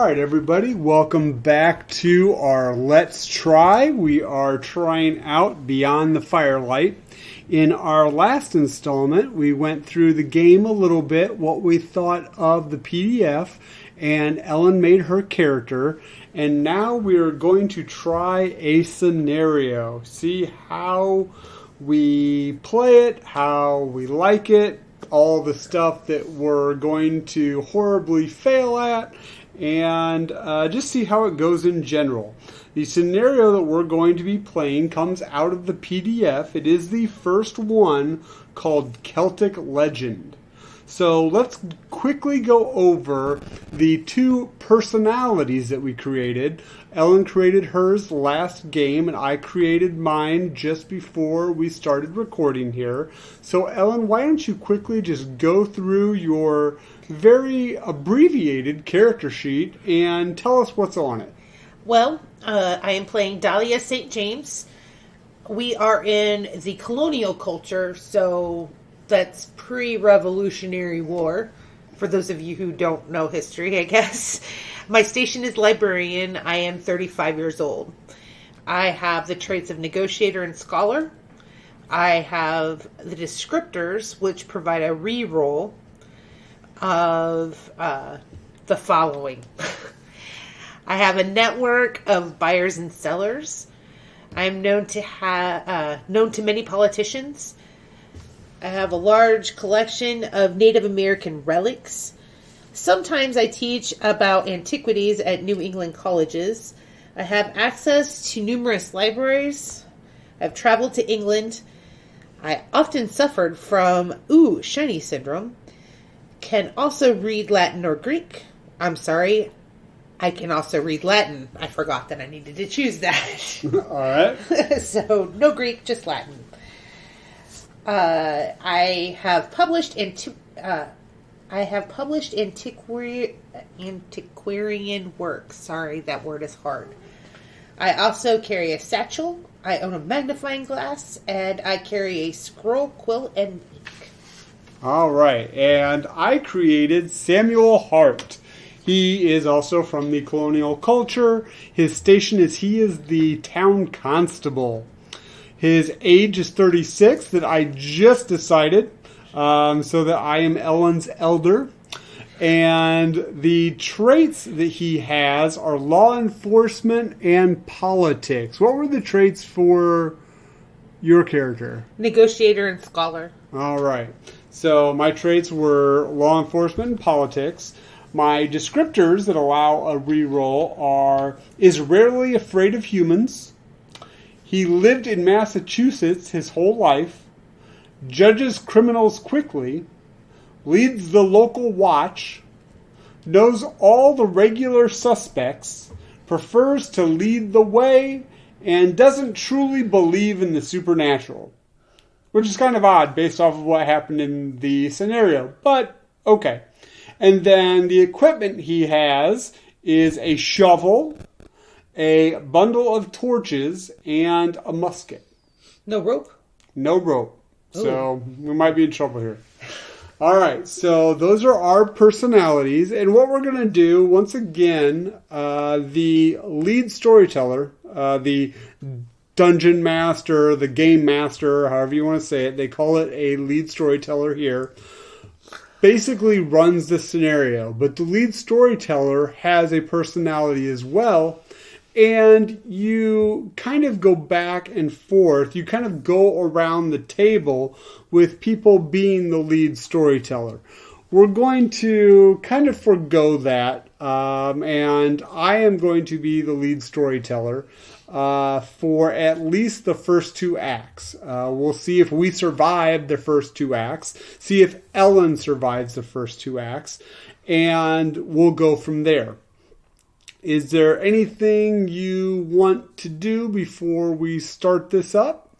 Alright everybody, welcome back to our Let's Try. We are trying out Beyond the Firelight. In our last installment, we went through the game a little bit, what we thought of the PDF, and Ellen made her character. And now we are going to try a scenario, see how we play it, how we like it, all the stuff that we're going to horribly fail at, and just see how it goes in general. The scenario that we're going to be playing comes out of the PDF. It is the first one, called Celtic Legend. So let's quickly go over the two personalities that we created. Ellen created hers last game, and I created mine just before we started recording here. So Ellen, why don't you quickly just go through your very abbreviated character sheet and tell us what's on it. Well, I am playing Dahlia St. James. We are in the colonial culture, so that's pre-Revolutionary War, for those of you who don't know history, I guess. My station is librarian. I am 35 years old. I have the traits of negotiator and scholar. I have the descriptors, which provide a re-roll of the following. I have a network of buyers and sellers. I am known to many politicians. I have a large collection of Native American relics. Sometimes I teach about antiquities at New England colleges. I have access to numerous libraries. I've traveled to England. I often suffered from shiny syndrome. Can also read Latin or Greek. I'm sorry, I can also read Latin. I forgot that I needed to choose that. All right. So no Greek, just Latin. I have published antiquarian works. Sorry, that word is hard. I also carry a satchel. I own a magnifying glass, and I carry a scroll, quill, and ink. All right, and I created Samuel Hart. He is also from the colonial culture. His station is he is the town constable. His age is 36, that I just decided, so that I am Ellen's elder. And the traits that he has are law enforcement and politics. What were the traits for your character? Negotiator and scholar. All right. So my traits were law enforcement and politics. My descriptors that allow a reroll is rarely afraid of humans. He lived in Massachusetts his whole life. Judges criminals quickly. Leads the local watch. Knows all the regular suspects. Prefers to lead the way. And doesn't truly believe in the supernatural. Which is kind of odd based off of what happened in the scenario. But, okay. And then the equipment he has is a shovel, a bundle of torches, and a musket. No rope? No rope. So we might be in trouble here. All right, so those are our personalities. And what we're going to do, once again, the lead storyteller, the dungeon master, the game master, however you want to say it, they call it a lead storyteller here, basically runs the scenario. But the lead storyteller has a personality as well. And you kind of go back and forth. You kind of go around the table with people being the lead storyteller. We're going to kind of forgo that. And I am going to be the lead storyteller for at least the first two acts. We'll see if we survive the first two acts. See if Ellen survives the first two acts. And we'll go from there. Is there anything you want to do before we start this up?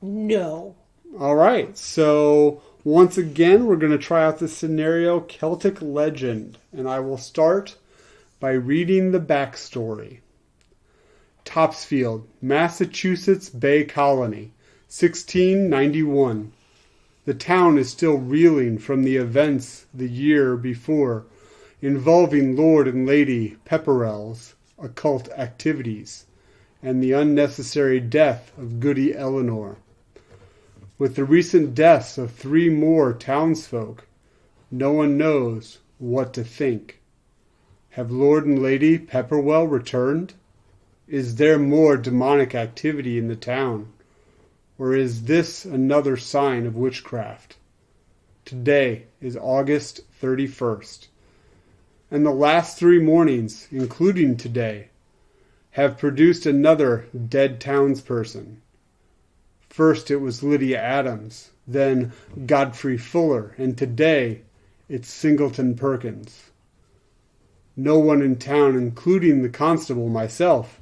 No. All right. So once again, we're going to try out the scenario Celtic Legend. And I will start by reading the backstory. Topsfield, Massachusetts Bay Colony, 1691. The town is still reeling from the events the year before. involving Lord and Lady Pepperell's occult activities and the unnecessary death of Goody Eleanor. With the recent deaths of 3 more townsfolk, no one knows what to think. Have Lord and Lady Pepperwell returned? Is there more demonic activity in the town? Or is this another sign of witchcraft? Today is August 31st, and the last 3 mornings, including today, have produced another dead townsperson. First it was Lydia Adams, then Godfrey Fuller, and today it's Singleton Perkins. No one in town, including the constable myself,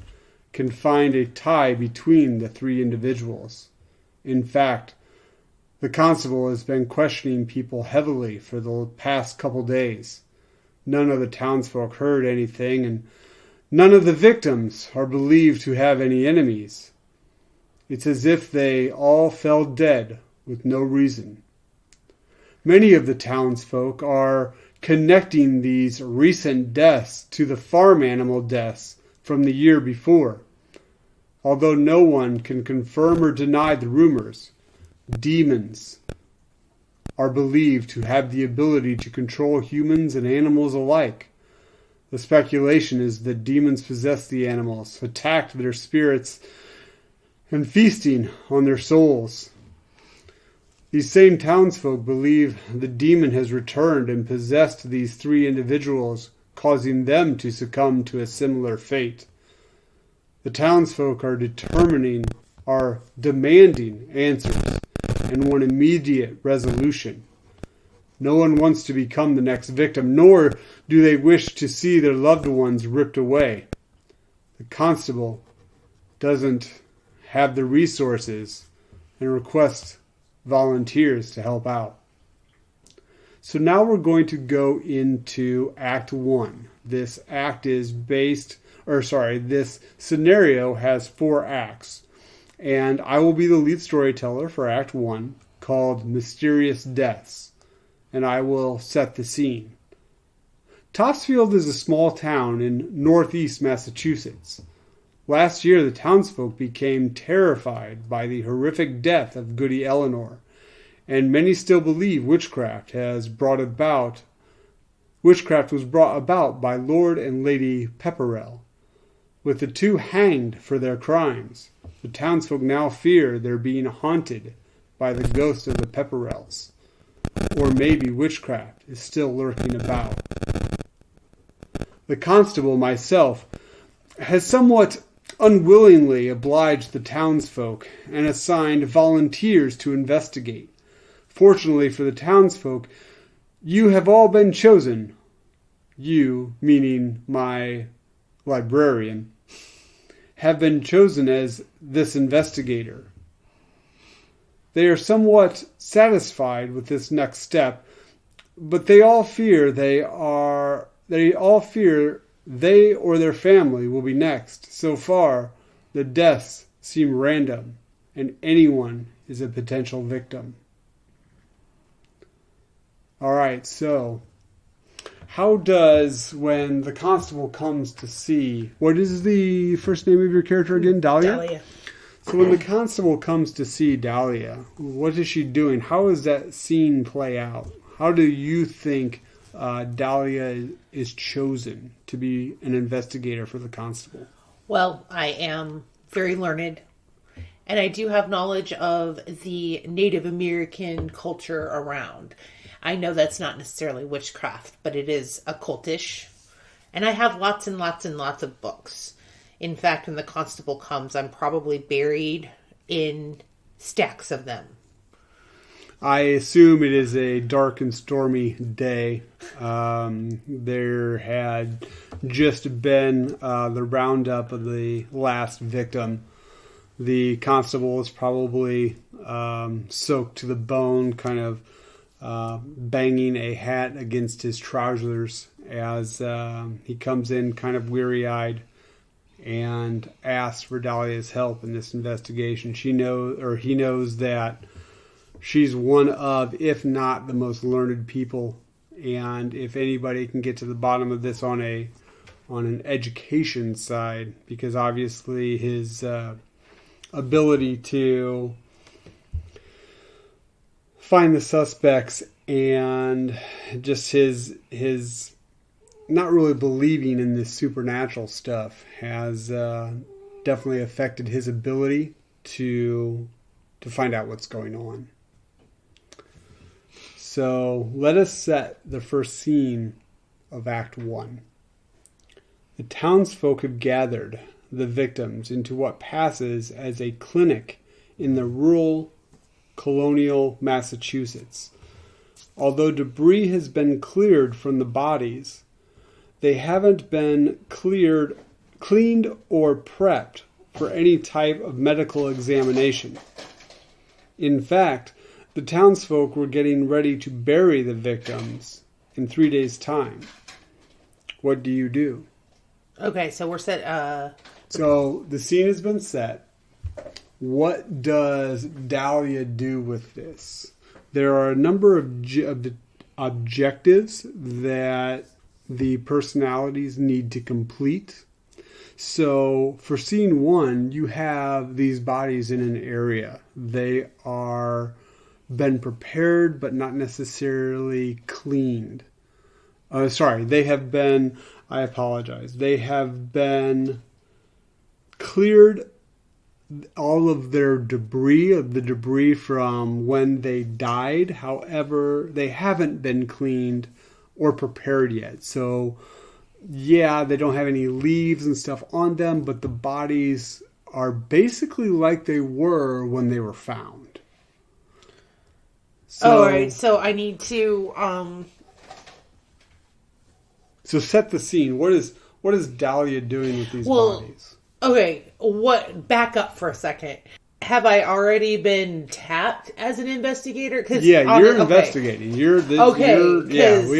can find a tie between the 3 individuals. In fact, the constable has been questioning people heavily for the past couple days. None of the townsfolk heard anything, and none of the victims are believed to have any enemies. It's as if they all fell dead with no reason. Many of the townsfolk are connecting these recent deaths to the farm animal deaths from the year before. Although no one can confirm or deny the rumors, demons are believed to have the ability to control humans and animals alike. The speculation is that demons possess the animals, attacked their spirits, and feasting on their souls. These same townsfolk believe the demon has returned and possessed these 3 individuals, causing them to succumb to a similar fate. The townsfolk are demanding answers and want immediate resolution. No one wants to become the next victim, nor do they wish to see their loved ones ripped away. The constable doesn't have the resources and requests volunteers to help out. So now we're going to go into Act 1. This scenario has 4 acts. And I will be the lead storyteller for Act 1, called Mysterious Deaths. And I will set the scene. Topsfield is a small town in northeast Massachusetts. Last year, the townsfolk became terrified by the horrific death of Goody Eleanor, and many still believe witchcraft was brought about by Lord and Lady Pepperell. With the 2 hanged for their crimes, the townsfolk now fear they're being haunted by the ghost of the Pepperells, or maybe witchcraft is still lurking about. The constable, myself, has somewhat unwillingly obliged the townsfolk and assigned volunteers to investigate. Fortunately for the townsfolk, you have all been chosen. You, meaning my librarian, have been chosen as this investigator. They are somewhat satisfied with this next step, but they all fear they or their family will be next. So far, the deaths seem random, and anyone is a potential victim. Alright, so how does, when the constable comes to see... What is the first name of your character again? Dahlia? Dahlia. So when the constable comes to see Dahlia, what is she doing? How does that scene play out? How do you think Dahlia is chosen to be an investigator for the constable? Well, I am very learned, and I do have knowledge of the Native American culture around. I know that's not necessarily witchcraft, but it is occultish. And I have lots and lots and lots of books. In fact, when the constable comes, I'm probably buried in stacks of them. I assume it is a dark and stormy day. There had just been the roundup of the last victim. The constable is probably soaked to the bone, kind of banging a hat against his trousers as he comes in kind of weary-eyed and asks for Dahlia's help in this investigation. He knows that she's one of, if not the most learned people And if anybody can get to the bottom of this on an education side, because obviously his ability to find the suspects and just his not really believing in this supernatural stuff has definitely affected his ability to find out what's going on. So let us set the first scene of Act 1. The townsfolk have gathered the victims into what passes as a clinic in the rural colonial Massachusetts. Although debris has been cleared from the bodies, they haven't been cleaned or prepped for any type of medical examination. In fact, the townsfolk were getting ready to bury the victims in 3 days' time. What do you do? Okay, so we're set. So the scene has been set. What does Dahlia do with this? There are a number of objectives that the personalities need to complete. So for scene 1, you have these bodies in an area. They are been prepared but not necessarily cleaned. They have been, I apologize, they have been cleared all of their debris from when they died. However, they haven't been cleaned or prepared yet. So, yeah, they don't have any leaves and stuff on them, but the bodies are basically like they were when they were found. So, all right, so I need to... So set the scene. What is Dahlia doing with these bodies? Okay, back up for a second. Have I already been tapped as an investigator? Yeah, you're investigating. We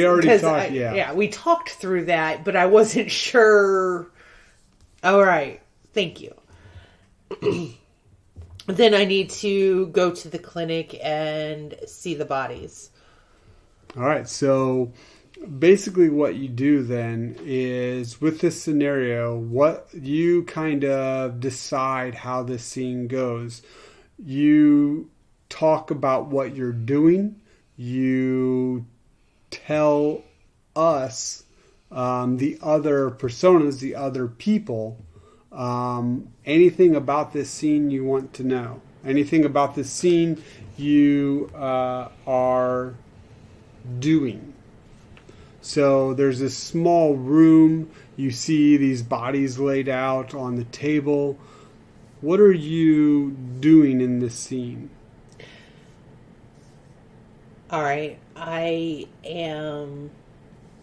already talked. We talked through that, but I wasn't sure. All right, thank you. Then I need to go to the clinic and see the bodies. All right, so basically what you do then is, with this scenario, what you kind of decide how this scene goes. You talk about what you're doing. You tell us, the other personas, the other people, anything about this scene you want to know. Anything about this scene you are doing. So there's this small room. You see these bodies laid out on the table. What are you doing in this scene? All right. I am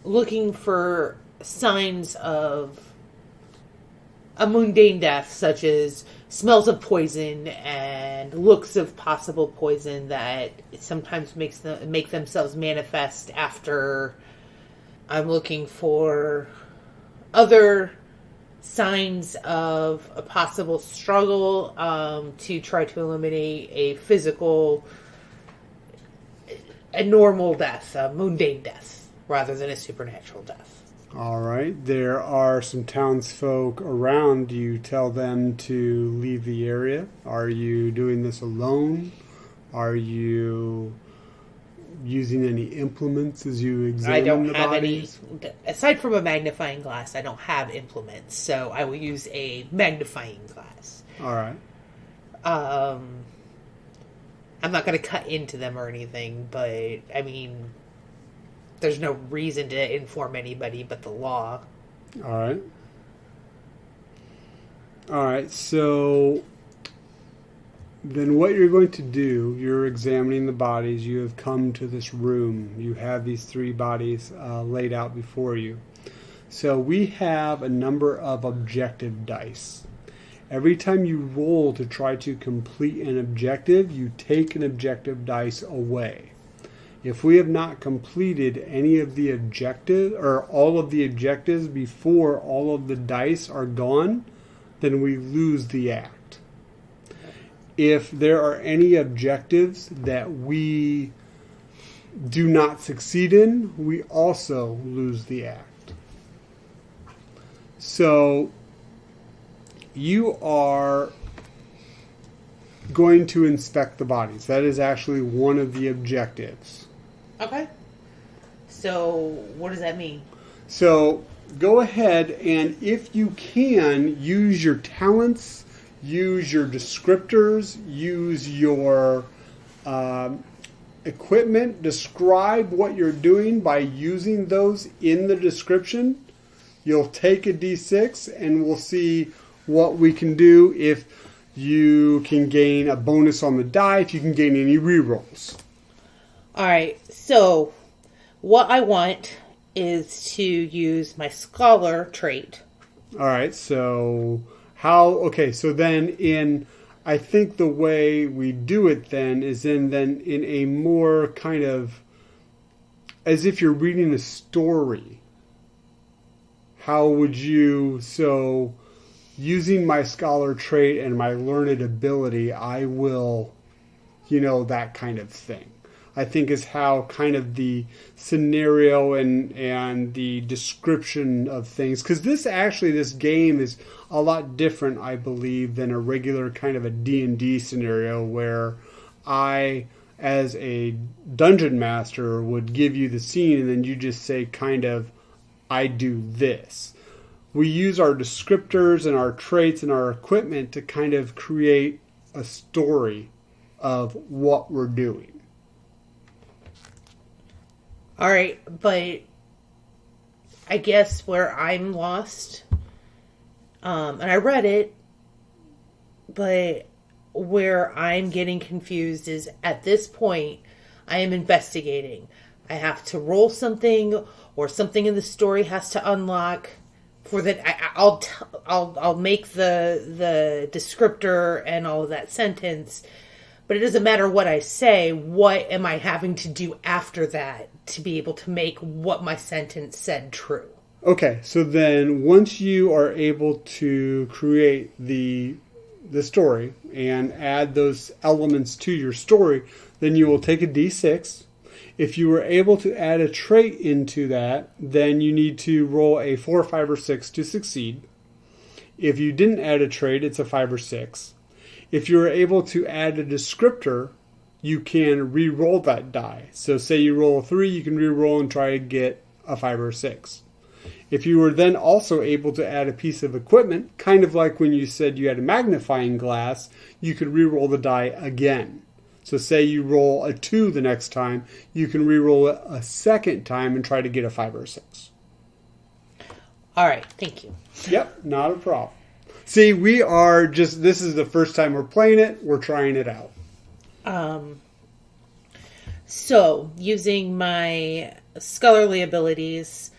looking for signs of a mundane death, such as smells of poison and looks of possible poison that sometimes make themselves manifest after. I'm looking for other signs of a possible struggle to try to eliminate a normal death, a mundane death, rather than a supernatural death. All right. There are some townsfolk around. Do you tell them to leave the area? Are you doing this alone? Are you using any implements as you examine the bodies? Aside from a magnifying glass, I don't have implements, so I will use a magnifying glass. All right. I'm not going to cut into them or anything, but I mean, there's no reason to inform anybody but the law. All right, so then what you're going to do, you're examining the bodies. You have come to this room. You have these 3 bodies laid out before you. So we have a number of objective dice. Every time you roll to try to complete an objective, you take an objective dice away. If we have not completed any of the objectives or all of the objectives before all of the dice are gone, then we lose the act. If there are any objectives that we do not succeed in, we also lose the act. So you are going to inspect the bodies. That is actually one of the objectives. Okay. So what does that mean? So go ahead and if you can, use your talents, use your descriptors, use your equipment. Describe what you're doing by using those in the description. You'll take a D6 and we'll see what we can do if you can gain a bonus on the die, if you can gain any rerolls. All right. So what I want is to use my scholar trait. All right. So so then I think the way we do it then is in a more kind of as if you're reading a story. How would you, so using my scholar trait and my learned ability, I will, that kind of thing. I think is how kind of the scenario and the description of things, because this game is a lot different, I believe, than a regular kind of a D&D scenario where I, as a dungeon master, would give you the scene and then you just say kind of, I do this. We use our descriptors and our traits and our equipment to kind of create a story of what we're doing. All right, but I guess where I'm lost, and I read it, but where I'm getting confused is at this point, I am investigating. I have to roll something, or something in the story has to unlock. For that, I'll make the descriptor and all of that sentence, but it doesn't matter what I say. What am I having to do after that to be able to make what my sentence said true? Okay, so then once you are able to create the story and add those elements to your story, then you will take a D6. If you were able to add a trait into that, then you need to roll a 4, 5, or 6 to succeed. If you didn't add a trait, it's a 5 or 6. If you were able to add a descriptor, you can re-roll that die. So say you roll a 3, you can re-roll and try to get a 5 or 6. If you were then also able to add a piece of equipment, kind of like when you said you had a magnifying glass, you could re-roll the die again. So say you roll a 2 the next time, you can re-roll it a second time and try to get a 5 or 6. All right, thank you. Yep, not a problem. See, this is the first time we're playing it, we're trying it out. So, using my scholarly abilities,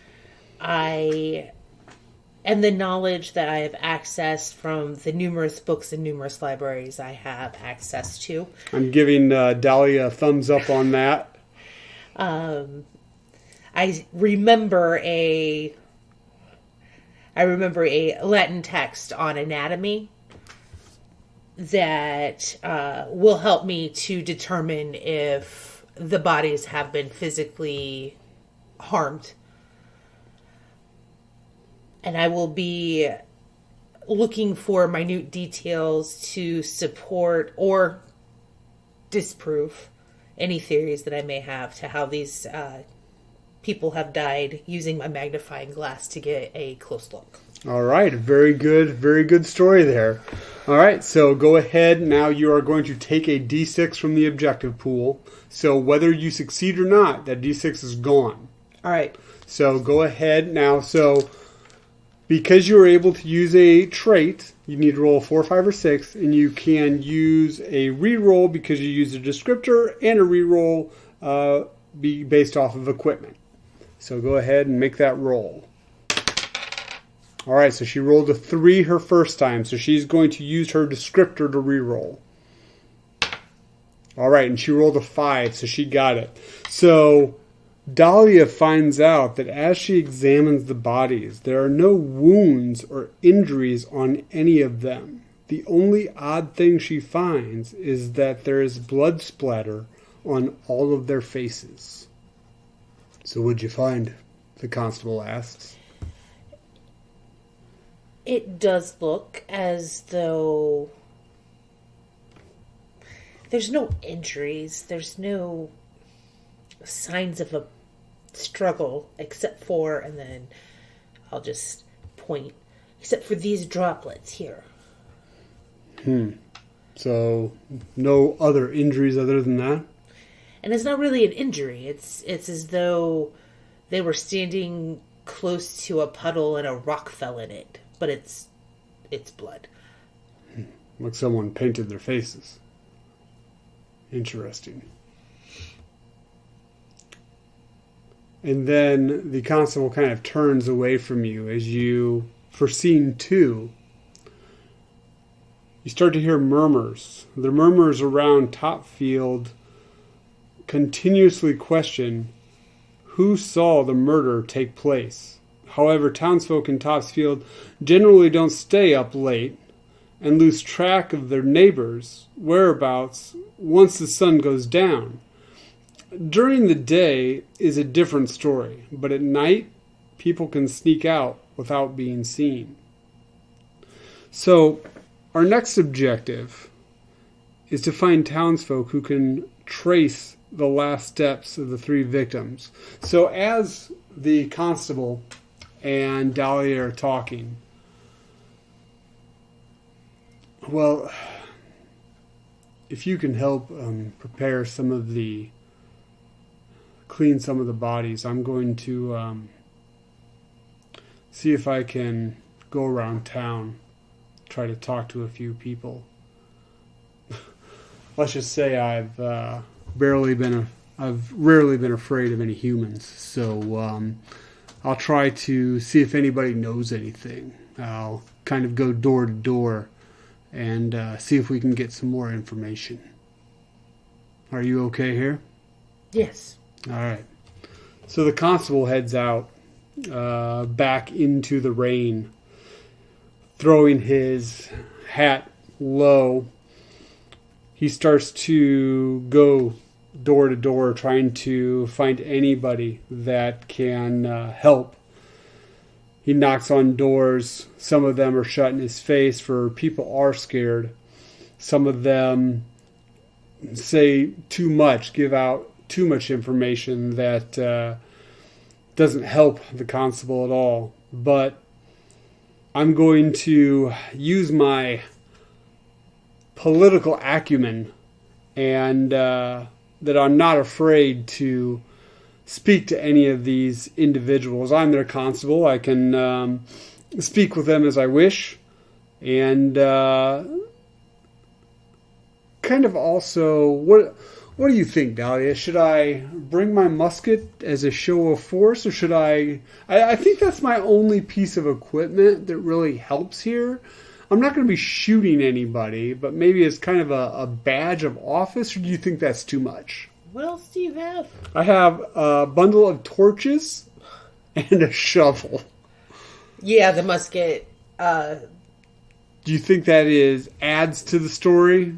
and the knowledge that I have accessed from the numerous books and numerous libraries I have access to. I'm giving Dahlia a thumbs up on that. I remember a Latin text on anatomy that will help me to determine if the bodies have been physically harmed. And I will be looking for minute details to support or disprove any theories that I may have to how these people have died, using my magnifying glass to get a close look. All right. Very good story there. All right. So go ahead. Now you are going to take a D6 from the objective pool. So whether you succeed or not, that D6 is gone. All right. So go ahead now. So because you are able to use a trait, you need to roll a 4, 5, or 6, and you can use a reroll because you use a descriptor, and a reroll be based off of equipment. So go ahead and make that roll. All right, so she rolled a 3 her first time, so she's going to use her descriptor to reroll. All right, and she rolled a 5, so she got it. So Dahlia finds out that as she examines the bodies, there are no wounds or injuries on any of them. The only odd thing she finds is that there is blood splatter on all of their faces. So what'd you find? The constable asks. It does look as though there's no injuries. There's no signs of a struggle except for, and then I'll just point, except for these droplets here. So no other injuries other than that? And it's not really an injury. It's as though they were standing close to a puddle and a rock fell in it. But it's blood. Like someone painted their faces. Interesting. And then the constable kind of turns away from you as you, for scene 2, you start to hear murmurs. The murmurs around Topfield continuously question who saw the murder take place. However, townsfolk in Topsfield generally don't stay up late and lose track of their neighbors' whereabouts once the sun goes down. During the day is a different story, but at night, people can sneak out without being seen. So, our next objective is to find townsfolk who can trace the last steps of the 3 victims. So, as the constable and Dahlia are talking, well, if you can help prepare some of the, clean some of the bodies, I'm going to see if I can go around town, try to talk to a few people. Let's just say I've rarely been afraid of any humans, so I'll try to see if anybody knows anything. I'll kind of go door to door and see if we can get some more information. Are you okay here? Yes. All right. So the constable heads out back into the rain, throwing his hat low. He starts to go door to door trying to find anybody that can help. He knocks on doors. Some of them are shut in his face, for people are scared. Some of them say too much, give out too much information that doesn't help the constable at all. But I'm going to use my political acumen and that I'm not afraid to speak to any of these individuals. I'm their constable. I can speak with them as I wish. And kind of also, what do you think, Dahlia? Should I bring my musket as a show of force, or should I think that's my only piece of equipment that really helps here. I'm not going to be shooting anybody, but maybe it's kind of a badge of office, or do you think that's too much? What else do you have? I have a bundle of torches and a shovel. Yeah, the musket. Do you think that adds to the story?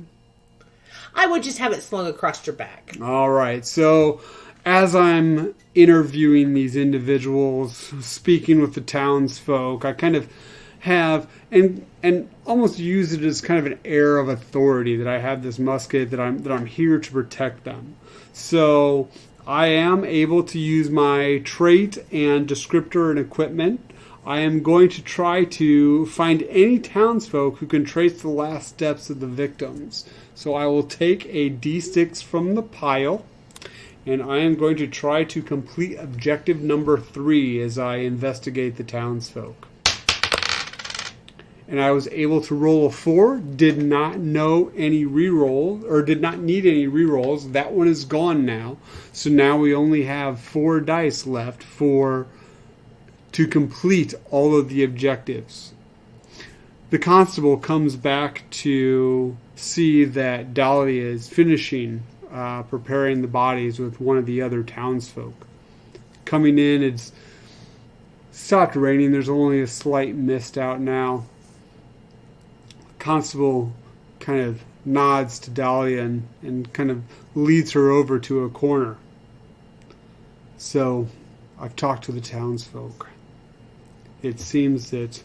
I would just have it slung across your back. All right. So as I'm interviewing these individuals, speaking with the townsfolk, I kind of have and almost use it as kind of an air of authority that I have this musket, that I'm here to protect them. So I am able to use my trait and descriptor and equipment. I am going to try to find any townsfolk who can trace the last steps of the victims. So I will take a D6 from the pile, and I am going to try to complete objective number 3 as I investigate the townsfolk. And I was able to roll a 4, did not know any rerolls, or did not need any rerolls. That one is gone now. So now we only have 4 dice left to complete all of the objectives. The constable comes back to see that Dahlia is finishing preparing the bodies with one of the other townsfolk. Coming in, it's stopped raining. There's only a slight mist out now. Constable kind of nods to Dahlia and kind of leads her over to a corner. So, I've talked to the townsfolk. It seems that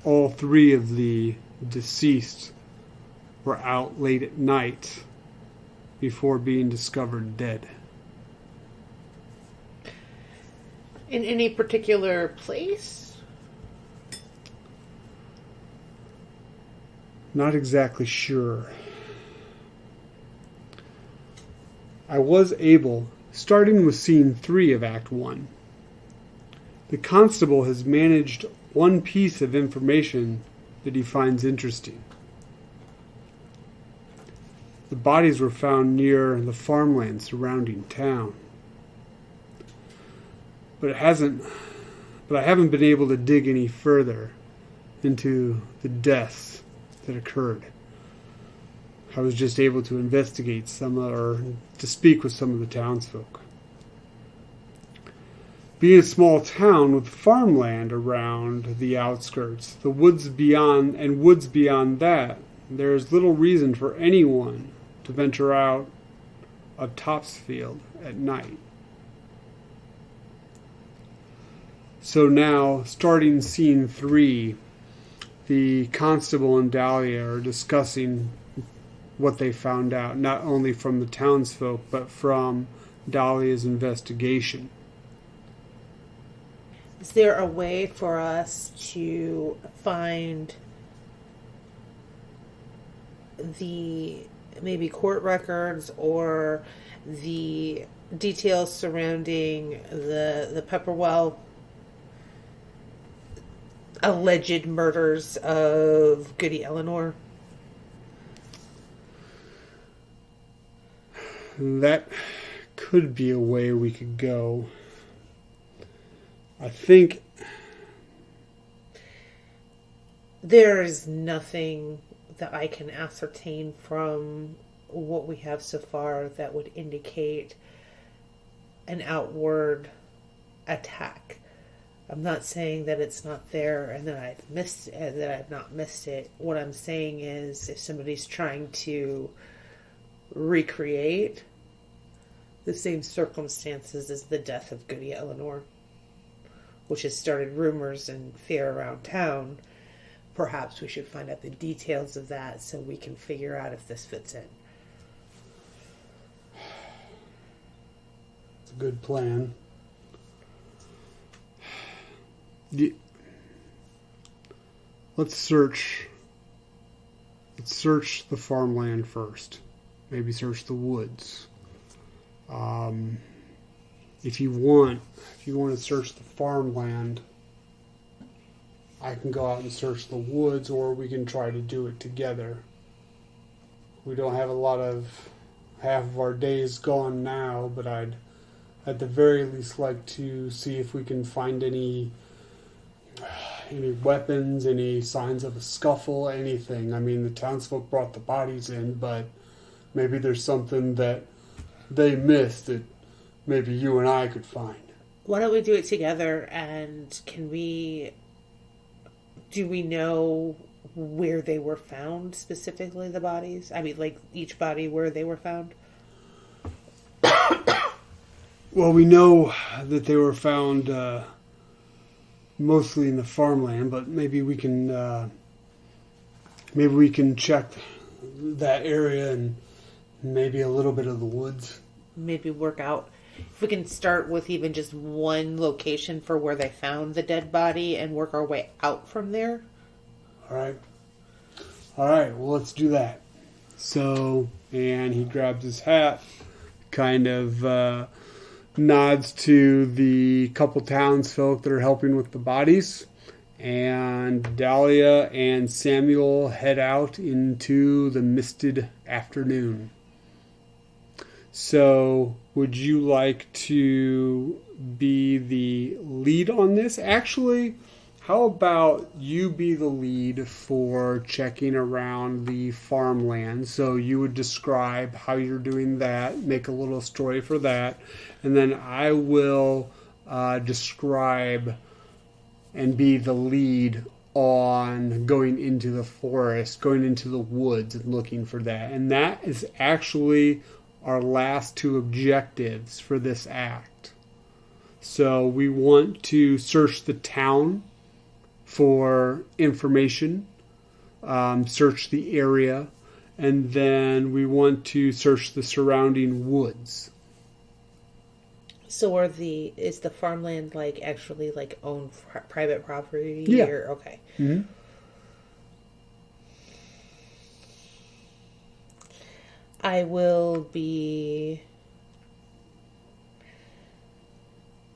all three of the deceased were out late at night before being discovered dead. In any particular place? Not exactly sure. I was able, starting with scene 3 of Act 1, the constable has managed one piece of information that he finds interesting. The bodies were found near the farmland surrounding town. But I haven't been able to dig any further into the deaths that occurred. I was just able to investigate or to speak with some of the townsfolk. Being a small town with farmland around the outskirts, the woods beyond that, there is little reason for anyone to venture out of Topsfield at night. So now, starting scene 3, the constable and Dahlia are discussing what they found out, not only from the townsfolk, but from Dahlia's investigation. Is there a way for us to find the maybe court records or the details surrounding the Pepperwell alleged murders of Goody Eleanor? That could be a way we could go. I think there is nothing that I can ascertain from what we have so far that would indicate an outward attack. I'm not saying that it's not there and that I've not missed it. What I'm saying is, if somebody's trying to recreate the same circumstances as the death of Goody Eleanor, which has started rumors and fear around town, perhaps we should find out the details of that so we can figure out if this fits in. It's a good plan. Let's search the farmland first. Maybe search the woods. If you want to search the farmland, I can go out and search the woods, or we can try to do it together. We don't have half of our days gone now, but I'd at the very least like to see if we can find any weapons, any signs of a scuffle, anything. I mean, the townsfolk brought the bodies in, but maybe there's something that they missed that maybe you and I could find. Why don't we do it together, and do we know where they were found specifically, the bodies? I mean, like each body where they were found? Well, we know that they were found mostly in the farmland, but maybe we can check that area and maybe a little bit of the woods. Maybe work out if we can start with even just one location for where they found the dead body and work our way out from there. All right. Well, let's do that. So, and he grabs his hat, kind of nods to the couple townsfolk that are helping with the bodies, and Dahlia and Samuel head out into the misted afternoon. So, would you like to be the lead on this? Actually, how about you be the lead for checking around the farmland? So you would describe how you're doing that, make a little story for that, and then I will describe and be the lead on going into the forest, going into the woods and looking for that. And that is actually our last two objectives for this act. So we want to search the town for information, search the area, and then we want to search the surrounding woods. So is the farmland actually owned private property? Yeah. Okay. Mm-hmm. I will be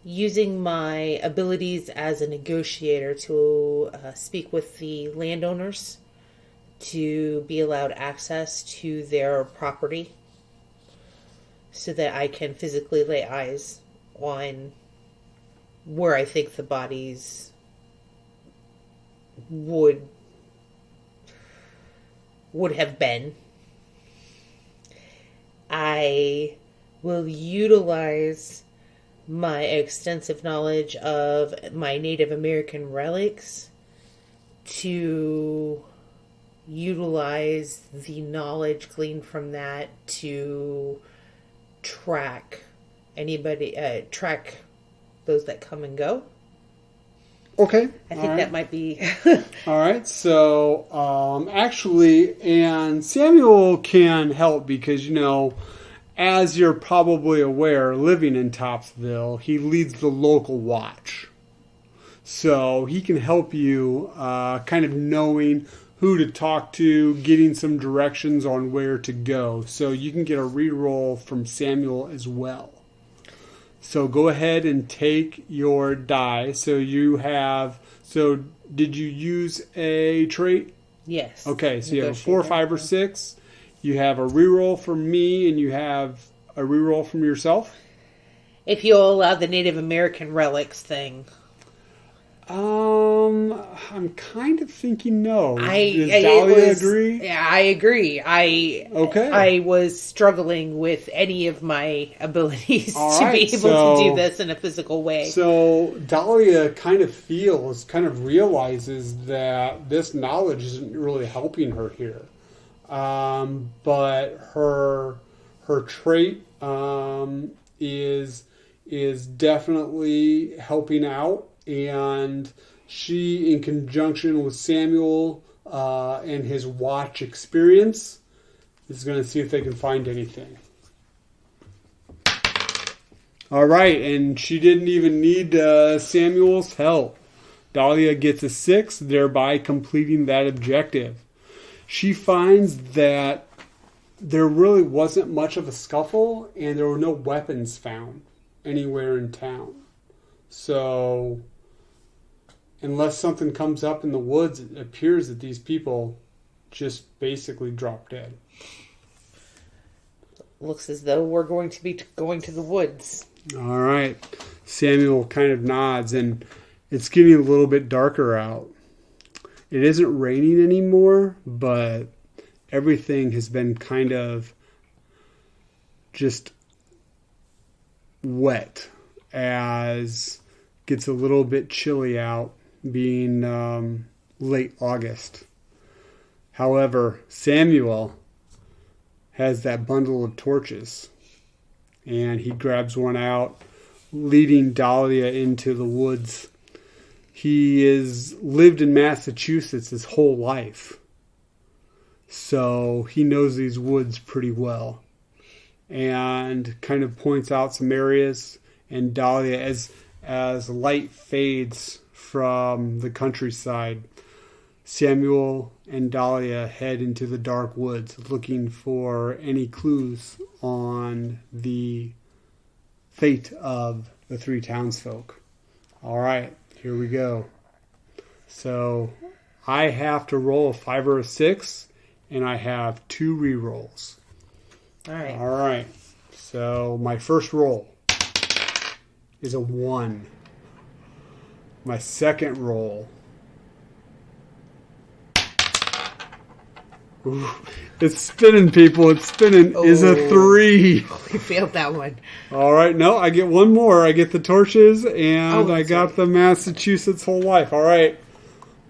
using my abilities as a negotiator to speak with the landowners to be allowed access to their property so that I can physically lay eyes on where I think the bodies would have been. I will utilize my extensive knowledge of my Native American relics to utilize the knowledge gleaned from that to track those that come and go. Okay. I think that might be... All right. So, actually, and Samuel can help because, as you're probably aware, living in Topsville, he leads the local watch. So he can help you kind of knowing who to talk to, getting some directions on where to go. So you can get a reroll from Samuel as well. So go ahead and take your die. So did you use a trait? Yes. Okay, so you have a 4, 5, or 6. You have a reroll from me, and you have a reroll from yourself. If you'll allow the Native American relics thing. I'm kind of thinking no. Does Dahlia agree? Yeah, I agree. I was struggling with any of my abilities to be able to do this in a physical way. So Dahlia kind of realizes that this knowledge isn't really helping her here. But her trait is definitely helping out, and she, in conjunction with Samuel and his watch experience, is going to see if they can find anything. All right, and she didn't even need Samuel's help. Dahlia gets a 6, thereby completing that objective. She finds that there really wasn't much of a scuffle, and there were no weapons found anywhere in town. So, unless something comes up in the woods, it appears that these people just basically dropped dead. Looks as though we're going to be going to the woods. All right. Samuel kind of nods, and it's getting a little bit darker out. It isn't raining anymore, but everything has been kind of just wet as gets a little bit chilly out, being late August. However, Samuel has that bundle of torches, and he grabs one out, leading Dahlia into the woods. He has lived in Massachusetts his whole life, so he knows these woods pretty well, and kind of points out some areas. And Dahlia, as light fades from the countryside, Samuel and Dahlia head into the dark woods looking for any clues on the fate of the 3 townsfolk. All right, here we go. So I have to roll a 5 or a 6, and I have 2 rerolls. All right. All right. So my first roll is a 1. My second roll, ooh, it's spinning, people. It's spinning. Is a 3. We failed that one. All right. No, I get one more. I get the torches, and I got right. the Massachusetts whole life. All right.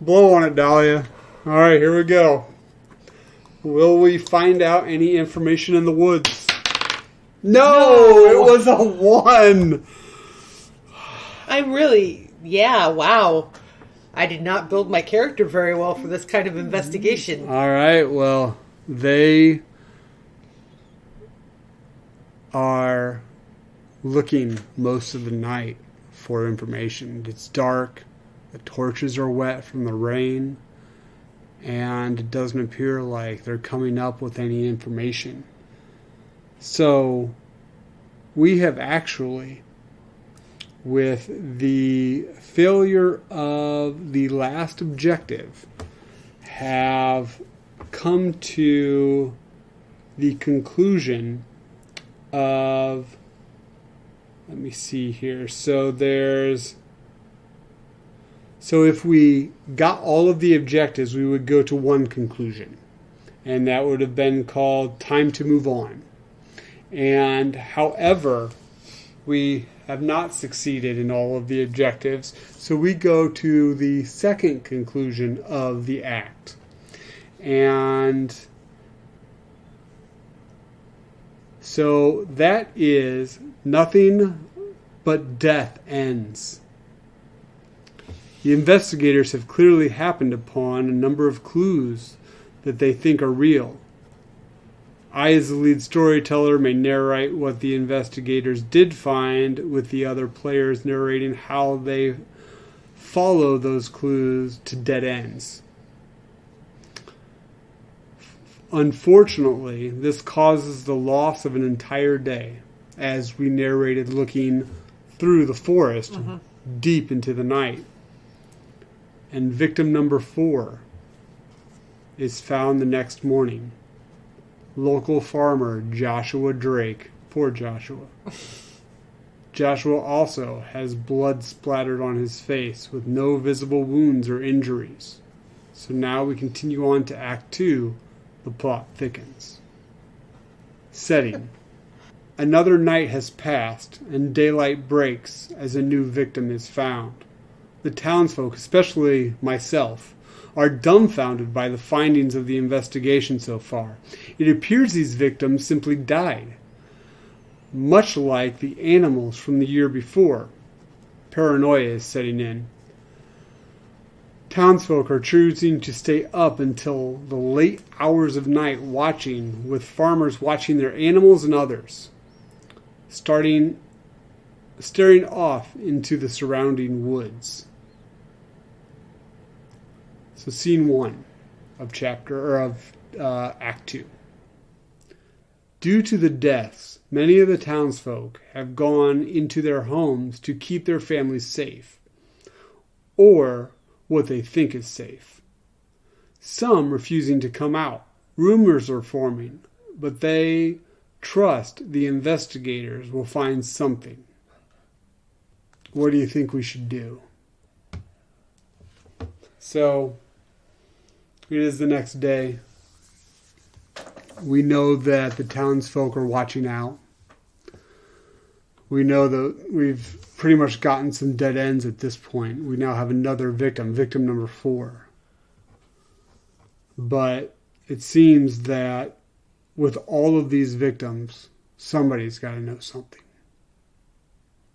Blow on it, Dahlia. All right, here we go. Will we find out any information in the woods? No! It was a 1. wow. I did not build my character very well for this kind of investigation. All right, well, they are looking most of the night for information. It's dark, the torches are wet from the rain, and it doesn't appear like they're coming up with any information. So, we have actually, with the failure of the last objective, have come to the conclusion of, let me see here. So if we got all of the objectives, we would go to one conclusion, and that would have been called time to move on. And however, we have not succeeded in all of the objectives, so we go to the second conclusion of the act. And so that is nothing but death ends. The investigators have clearly happened upon a number of clues that they think are real. I, as the lead storyteller, may narrate what the investigators did find, with the other players narrating how they follow those clues to dead ends. Unfortunately, this causes the loss of an entire day, as we narrated looking through the forest deep into the night. And victim number 4 is found the next morning. Local farmer Joshua Drake. Poor Joshua. Joshua also has blood splattered on his face with no visible wounds or injuries. So now we continue on to Act 2. The plot thickens. Setting. Another night has passed, and daylight breaks as a new victim is found. The townsfolk, especially myself, are dumbfounded by the findings of the investigation so far. It appears these victims simply died, much like the animals from the year before. Paranoia is setting in. Townsfolk are choosing to stay up until the late hours of night watching, with farmers watching their animals and others, staring off into the surrounding woods. So scene 1 of Act 2. Due to the deaths, many of the townsfolk have gone into their homes to keep their families safe, or what they think is safe. Some refusing to come out. Rumors are forming, but they trust the investigators will find something. What do you think we should do? So, it is the next day. We know that the townsfolk are watching out. We know that we've pretty much gotten some dead ends at this point. We now have another victim number 4. But it seems that with all of these victims, somebody's got to know something.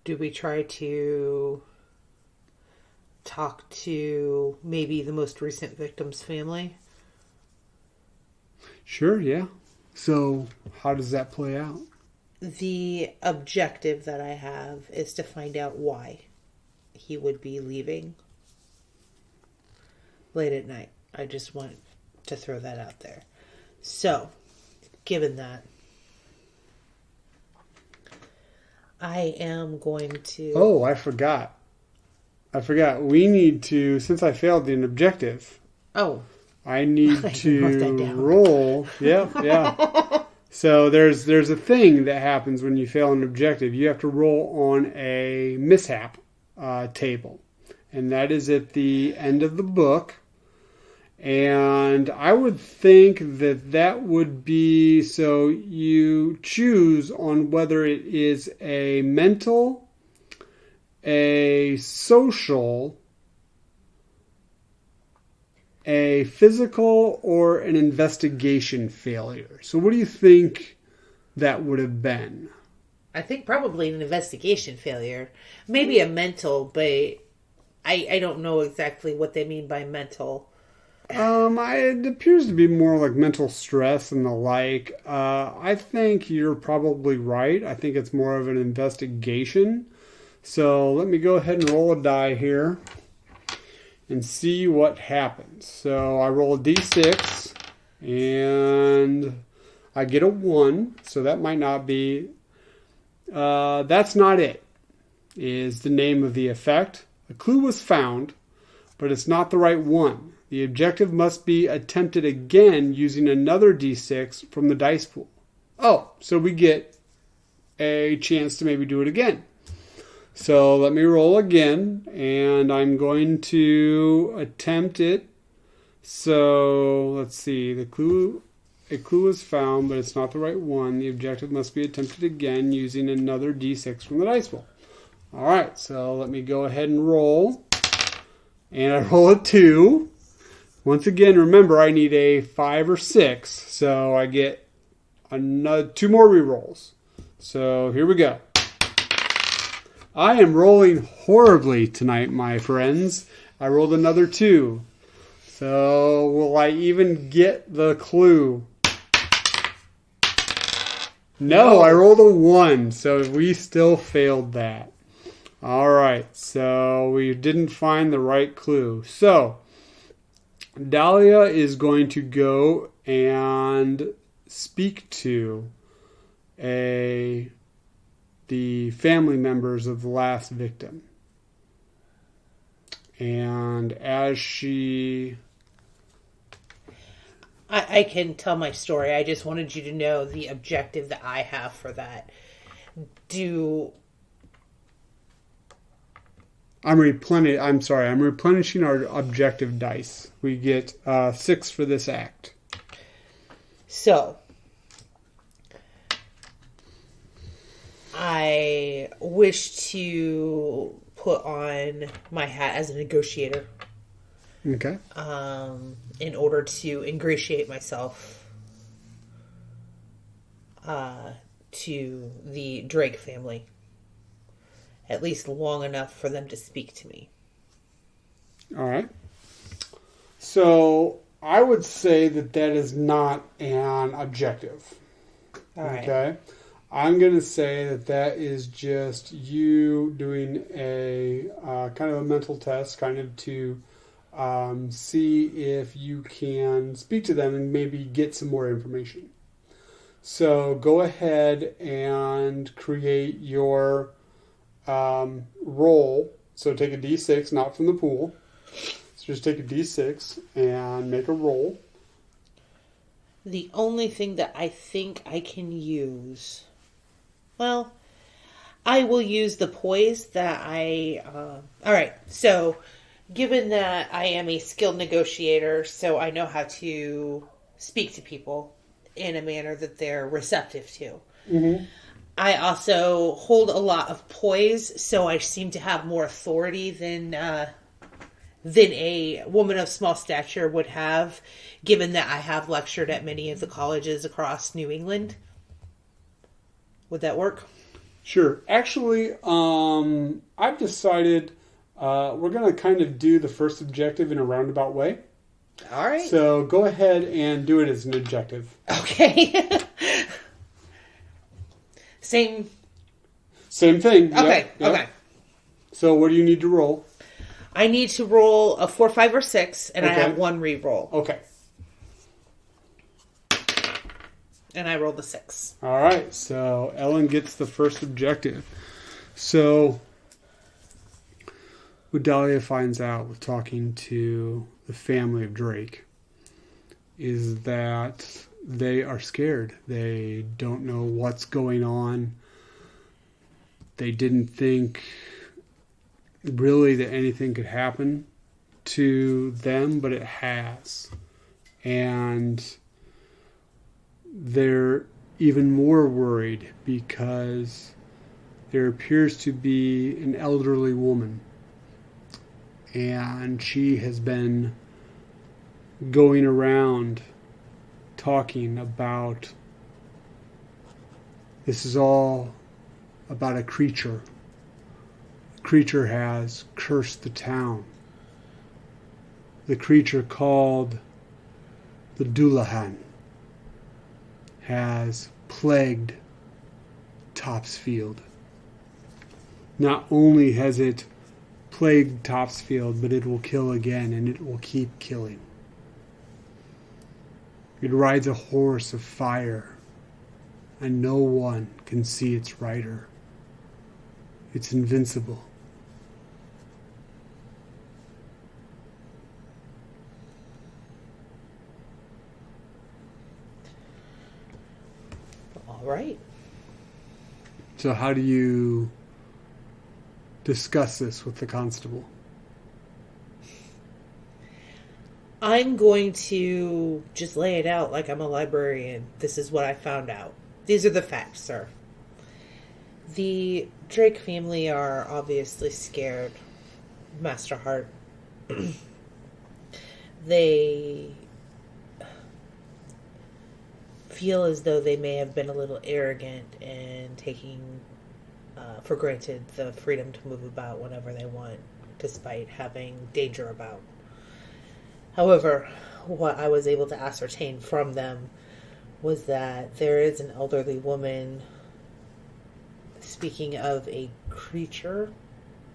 Do we try to talk to maybe the most recent victim's family? Sure, yeah. So, how does that play out? The objective that I have is to find out why he would be leaving late at night. I just want to throw that out there. So, given that, I am going to... Oh, I forgot. We need to, since I failed an objective. Oh. I need to roll. Yeah. So there's a thing that happens when you fail an objective. You have to roll on a mishap table. And that is at the end of the book. And I would think that would be, so you choose on whether it is a mental, a social, a physical, or an investigation failure. So what do you think that would have been? I think probably an investigation failure. Maybe a mental, but I don't know exactly what they mean by mental. It appears to be more like mental stress and the like. I think you're probably right. I think it's more of an investigation. So let me go ahead and roll a die here and see what happens. So I roll a d6 and I get a 1. So that might not be. That's not it, is the name of the effect. A clue was found, but it's not the right one. The objective must be attempted again using another d6 from the dice pool. Oh, so we get a chance to maybe do it again. So let me roll again, and I'm going to attempt it. So let's see. A clue is found, but it's not the right one. The objective must be attempted again using another d6 from the dice pool. All right, so let me go ahead and roll. And I roll a 2. Once again, remember, I need a 5 or 6, so I get another 2 more rerolls. So here we go. I am rolling horribly tonight, my friends. I rolled another 2. So will I even get the clue? No, I rolled a 1, so we still failed that. All right, so we didn't find the right clue. So Dahlia is going to go and speak to the family members of the last victim. And as she... I can tell my story. I just wanted you to know the objective that I have for that. I'm replenishing our objective dice. We get 6 for this act. So, I wish to put on my hat as a negotiator. Okay. In order to ingratiate myself to the Drake family. At least long enough for them to speak to me. All right. So I would say that is not an objective. All right. Okay. I'm going to say that is just you doing a kind of a mental test, kind of to see if you can speak to them and maybe get some more information. So go ahead and create your roll. So take a d6, not from the pool. So just take a d6 and make a roll. The only thing that I think I can use... Well, I will use the poise that I... all right, so given that I am a skilled negotiator, so I know how to speak to people in a manner that they're receptive to. Mm-hmm. I also hold a lot of poise, so I seem to have more authority than a woman of small stature would have, given that I have lectured at many of the colleges across New England. Would that work? Sure. Actually, I've decided we're going to kind of do the first objective in a roundabout way. All right. So go ahead and do it as an objective. Okay. Same thing. Okay. Yep. Okay. So what do you need to roll? I need to roll a 4, 5, or 6, and I have 1 re-roll. Okay. And I rolled a 6. All right. So Ellen gets the first objective. So what Dahlia finds out with talking to the family of Drake is that they are scared. They don't know what's going on. They didn't think really that anything could happen to them, but it has. And they're even more worried because there appears to be an elderly woman, and she has been going around talking about this is all about a creature. The creature has cursed the town. The creature called the Dullahan has plagued Topsfield. Not only has it plagued Topsfield, but it will kill again, and it will keep killing. It rides a horse of fire, and no one can see its rider. It's invincible. All right. So how do you discuss this with the constable? I'm going to just lay it out like I'm a librarian. This is what I found out. These are the facts, sir. The Drake family are obviously scared. Master Heart. They feel as though they may have been a little arrogant in taking for granted the freedom to move about whenever they want, despite having danger about. However, what I was able to ascertain from them was that there is an elderly woman, speaking of a creature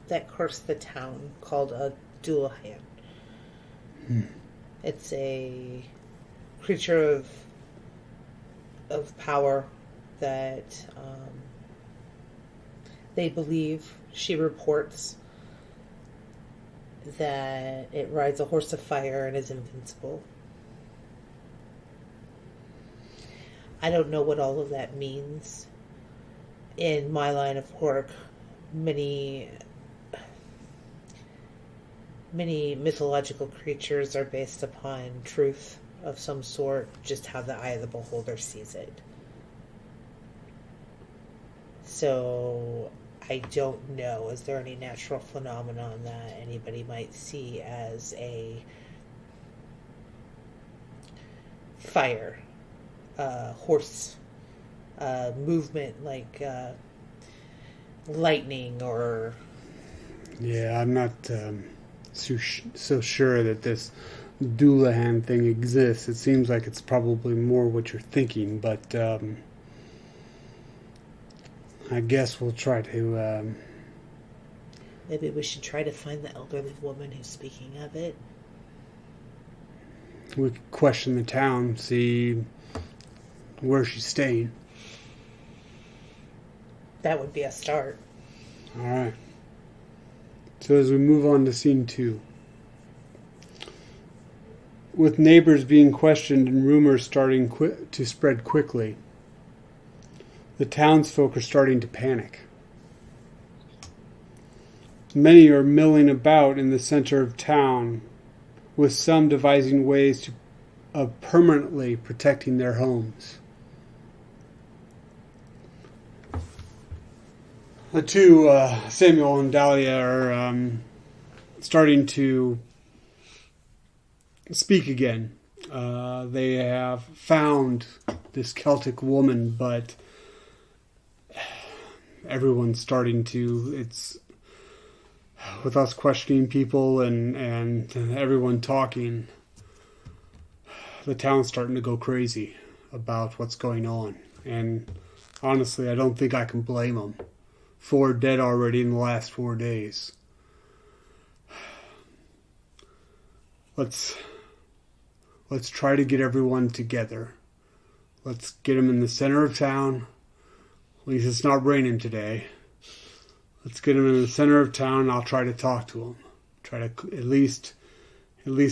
that cursed the town, called a Dullahan. It's a creature of power that they believe, she reports, that it rides a horse of fire and is invincible. I don't know what all of that means. In my line of work, many mythological creatures are based upon truth of some sort, just how the eye of the beholder sees it. So I don't know. Is there any natural phenomenon that anybody might see as a fire, horse movement, like lightning or... Yeah, I'm not so sure that this Dullahan thing exists. It seems like it's probably more what you're thinking, but I guess we'll try to... Maybe we should try to find the elderly woman who's speaking of it. We could question the town, see where she's staying. That would be a start. All right. So as we move on to scene 2. With neighbors being questioned and rumors starting to spread quickly, the townsfolk are starting to panic. Many are milling about in the center of town, with some devising ways of permanently protecting their homes. The two, Samuel and Dahlia, are starting to speak again. They have found this Celtic woman, but everyone's starting to... It's with us questioning people and everyone talking, the town's starting to go crazy about what's going on. And honestly, I don't think I can blame them. 4 dead already in the last 4 days. Let's try to get everyone together. Let's get them in the center of town. At least it's not raining today. Let's get them in the center of town, and I'll try to talk to them. Try to at least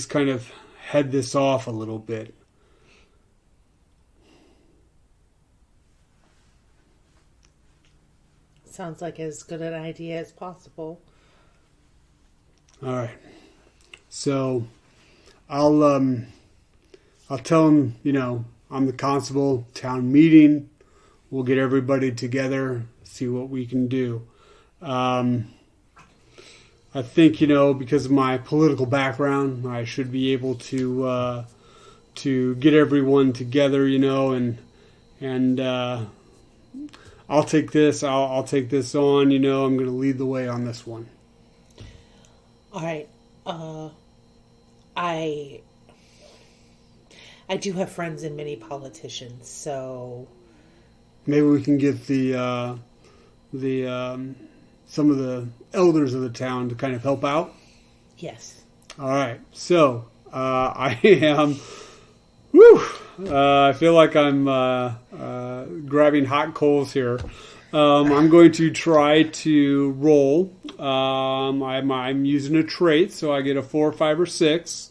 kind of head this off a little bit. Sounds like as good an idea as possible. All right. So I'll tell them, I'm the constable, town meeting. We'll get everybody together, see what we can do. I think, because of my political background, I should be able to get everyone together, and I'll I'll take this. I'll take this on. I'm going to lead the way on this one. All right. I do have friends in many politicians, so maybe we can get the some of the elders of the town to kind of help out. Yes. All right. So I am. Woo! I feel like I'm grabbing hot coals here. I'm going to try to roll. I'm using a trait, so I get a 4, 5, or 6.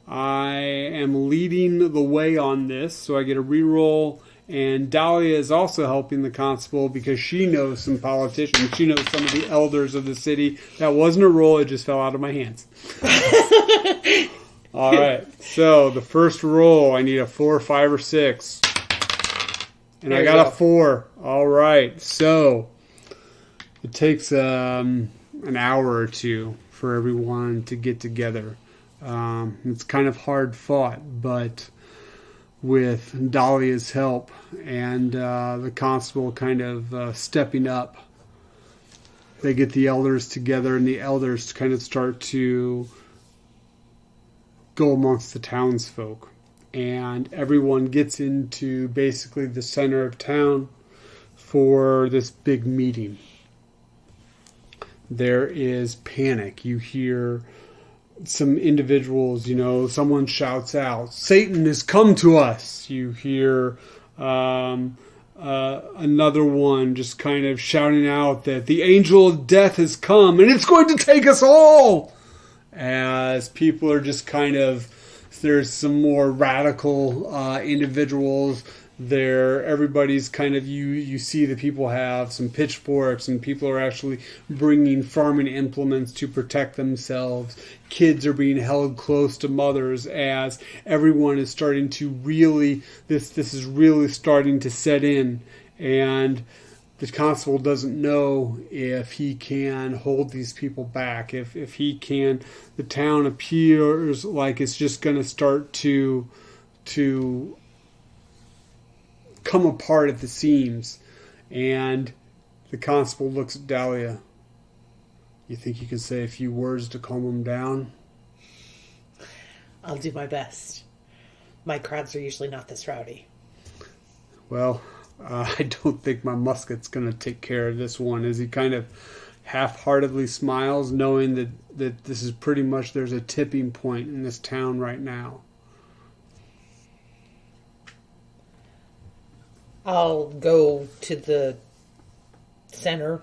I am leading the way on this, so I get a reroll. And Dahlia is also helping the constable because she knows some politicians. She knows some of the elders of the city. That wasn't a roll; it just fell out of my hands. All right. So the first roll, I need a 4, 5, or 6. And I got a 4. All right. So it takes an hour or two for everyone to get together. It's kind of hard fought, but with Dahlia's help and the constable kind of stepping up, they get the elders together, and the elders kind of start to go amongst the townsfolk. And everyone gets into basically the center of town for this big meeting. There is panic. You hear some individuals, someone shouts out, "Satan has come to us." You hear another one just kind of shouting out that the angel of death has come and it's going to take us all. As people are just kind of, there's some more radical individuals there. Everybody's kind of, you see that people have some pitchforks and people are actually bringing farming implements to protect themselves. Kids are being held close to mothers as everyone is starting to really, this is really starting to set in. And the constable doesn't know if he can hold these people back. If he can, the town appears like it's just going to start to come apart at the seams. And the constable looks at Dahlia. "You think you can say a few words to calm them down?" I'll do my best. My crowds are usually not this rowdy. Well, I don't think my musket's going to take care of this one. As he kind of half-heartedly smiles, knowing that this is pretty much, there's a tipping point in this town right now. I'll go to the center.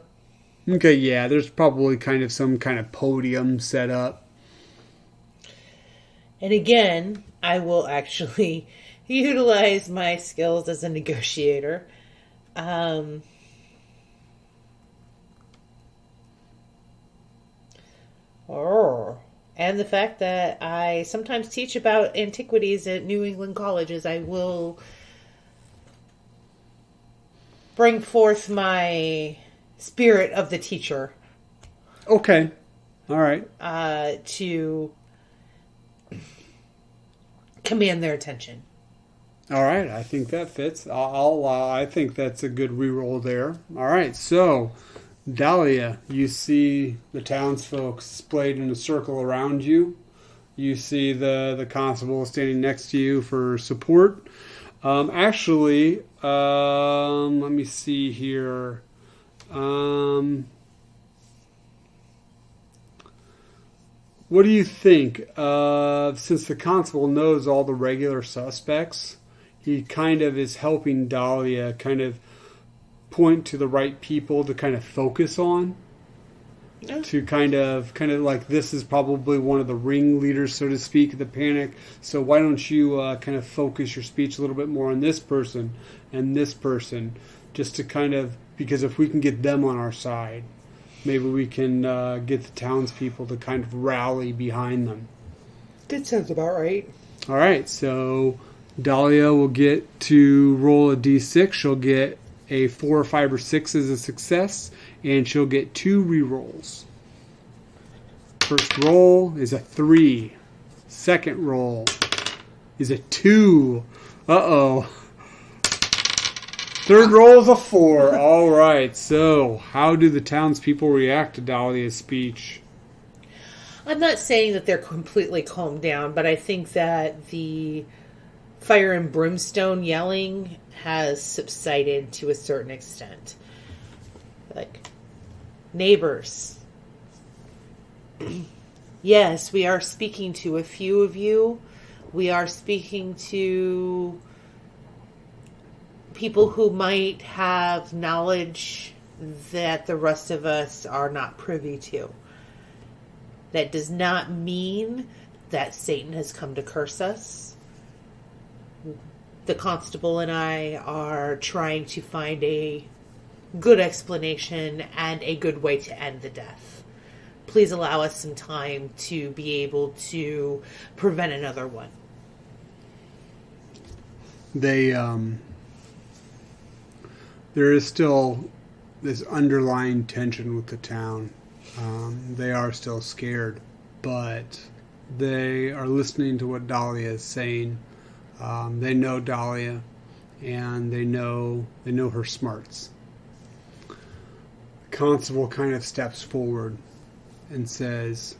Okay, yeah, there's probably kind of some kind of podium set up. And again, I will actually utilize my skills as a negotiator. And the fact that I sometimes teach about antiquities at New England colleges, I will bring forth my spirit of the teacher. Okay. All right. To command their attention. All right. I think that fits. I think that's a good reroll there. All right. So, Dahlia, you see the townsfolk splayed in a circle around you. You see the constable standing next to you for support. Actually, let me see here. What do you think? Since the constable knows all the regular suspects, he kind of is helping Dahlia kind of point to the right people to kind of focus on. To kind of like, this is probably one of the ringleaders, so to speak, of the panic. So why don't you kind of focus your speech a little bit more on this person and this person, just to kind of, because if we can get them on our side, maybe we can get the townspeople to kind of rally behind them. That sounds about right. All right, so Dahlia will get to roll a d6. She'll get a 4, 5, or 6 as a success, and she'll get 2 rerolls. First roll is a 3. Second roll is a 2. Uh-oh. Third roll is a 4. All right. So, how do the townspeople react to Dahlia's speech? I'm not saying that they're completely calmed down, but I think that the fire and brimstone yelling has subsided to a certain extent. Like, neighbors. Yes, we are speaking to a few of you. We are speaking to people who might have knowledge that the rest of us are not privy to. That does not mean that Satan has come to curse us. The constable and I are trying to find a good explanation and a good way to end the death. Please allow us some time to be able to prevent another one. There is still this underlying tension with the town. They are still scared, but they are listening to what Dahlia is saying. They know Dahlia, and they know her smarts. The constable kind of steps forward and says,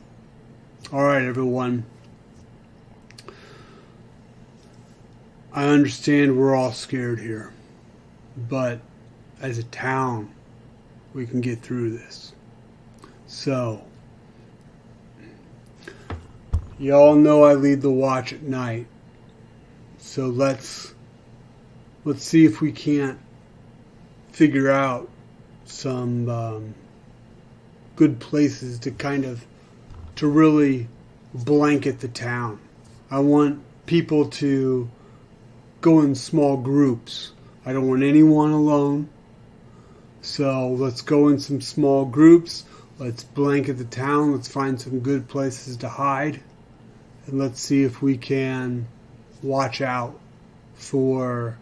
"All right, everyone. I understand we're all scared here, but as a town, we can get through this. So, y'all know I lead the watch at night. So let's see if we can't figure out some good places to really blanket the town. I want people to go in small groups. I don't want anyone alone. So let's go in some small groups. Let's blanket the town. Let's find some good places to hide. And let's see if we can watch out for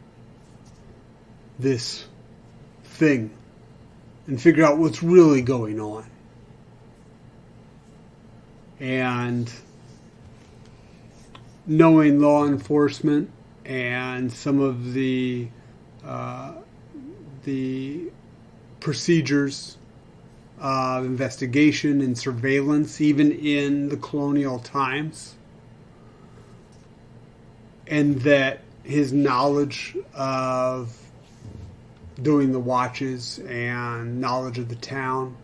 this thing and figure out what's really going on." And knowing law enforcement and some of the procedures of investigation and surveillance, even in the colonial times, and that his knowledge of doing the watches and knowledge of the town,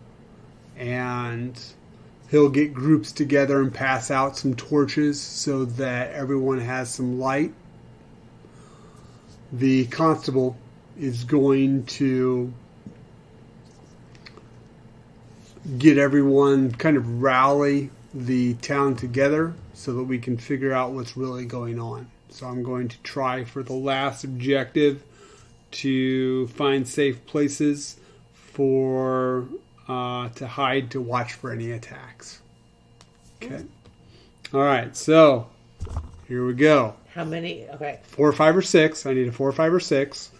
and he'll get groups together and pass out some torches so that everyone has some light. The constable is going to get everyone, kind of rally the town together so that we can figure out what's really going on. So I'm going to try for the last objective to find safe places for to hide, to watch for any attacks. Okay. All right. So here we go. How many? Okay. 4, 5, or 6. I need a 4, 5, or 6.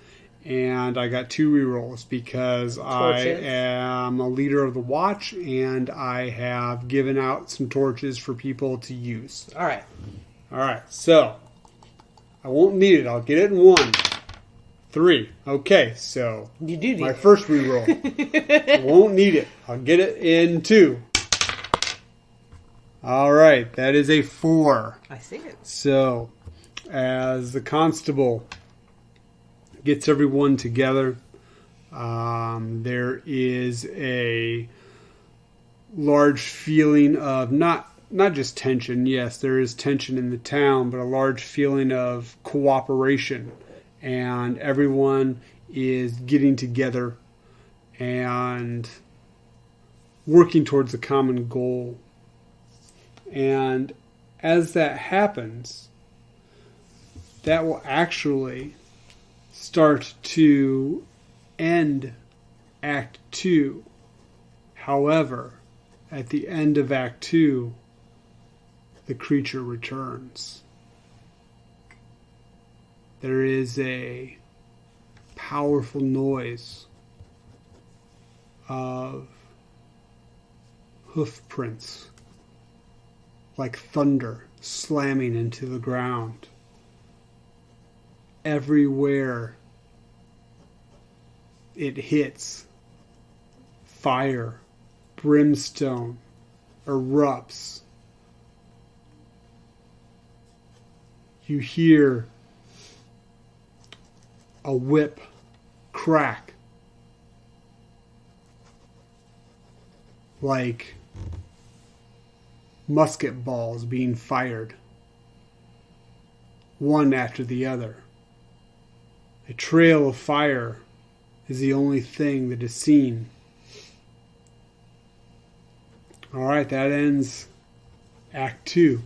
And I got 2 rerolls because torches. I am a leader of the watch and I have given out some torches for people to use. All right. All right. So I won't need it. I'll get it in 1. 3. Okay. So you do need my it. First reroll. I won't need it. I'll get it in 2. All right. That is a 4. I see it. So as the constable gets everyone together, there is a large feeling of not just tension. Yes, there is tension in the town, but a large feeling of cooperation, and everyone is getting together and working towards a common goal. And as that happens, that will actually start to end Act 2. However, at the end of Act 2, the creature returns. There is a powerful noise of hoof prints, like thunder slamming into the ground. Everywhere it hits. Fire, brimstone, erupts. You hear a whip crack like musket balls being fired, one after the other. A trail of fire is the only thing that is seen. Alright, that ends Act 2.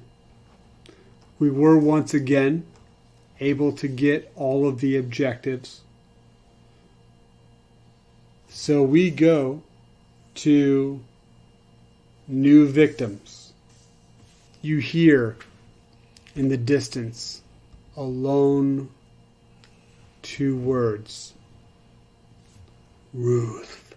We were once again able to get all of the objectives. So we go to new victims. You hear in the distance a lone 2 words. Ruth.